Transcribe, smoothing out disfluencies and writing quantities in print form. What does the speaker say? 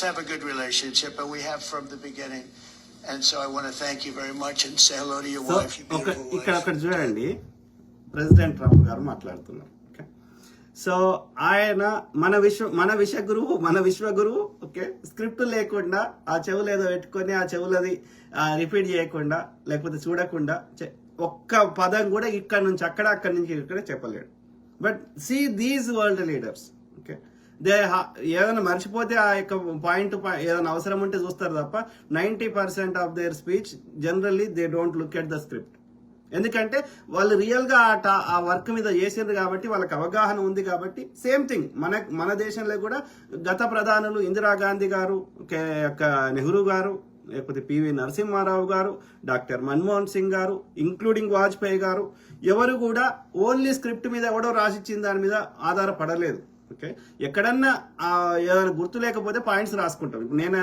just have a good relationship, and we have from the beginning. And so I want to thank you very much and say hello to your wife, your beautiful wife. ఇక్కడ ఒకటి చూడండి, president Trump గారు మాట్లాడుతున్నారు. Okay, so ఆయన మన విశ్వగురువు. Okay, script లేకుండా ఆ చెవులు ఏదో పెట్టుకొని ఆ చెవులది రిపీట్ చేయకుండా లేకపోతే చూడకుండా ఒక్క పదం కూడా ఇక్కడ నుంచి అక్కడి నుంచి ఇక్కడ చెప్పలేడు. But see these world leaders, okay, ఏదైనా మర్చిపోతే ఆ యొక్క పాయింట్ ఏదైనా అవసరం ఉంటే చూస్తారు తప్ప 90% of their speech generally they don't look at the script. ఎందుకంటే వాళ్ళు రియల్ గా ఆ వర్క్ మీద చేసిండ్రు కాబట్టి వాళ్ళకి అవగాహన ఉంది కాబట్టి. సేమ్ థింగ్ మన దేశంలో కూడా గత ప్రధానులు ఇందిరాగాంధీ గారు, నెహ్రూ గారు, లేకపోతే పివి నరసింహారావు గారు, డాక్టర్ మన్మోహన్ సింగ్ గారు, ఇంక్లూడింగ్ వాజ్పేయి గారు, ఎవరు కూడా ఓన్లీ స్క్రిప్ట్ మీద ఎవడో రాసిచ్చిన దాని మీద ఆధారపడలేదు. ఓకే, ఎక్కడన్నా ఏదైనా గుర్తు లేకపోతే పాయింట్స్ రాసుకుంటాం. ఇప్పుడు నేను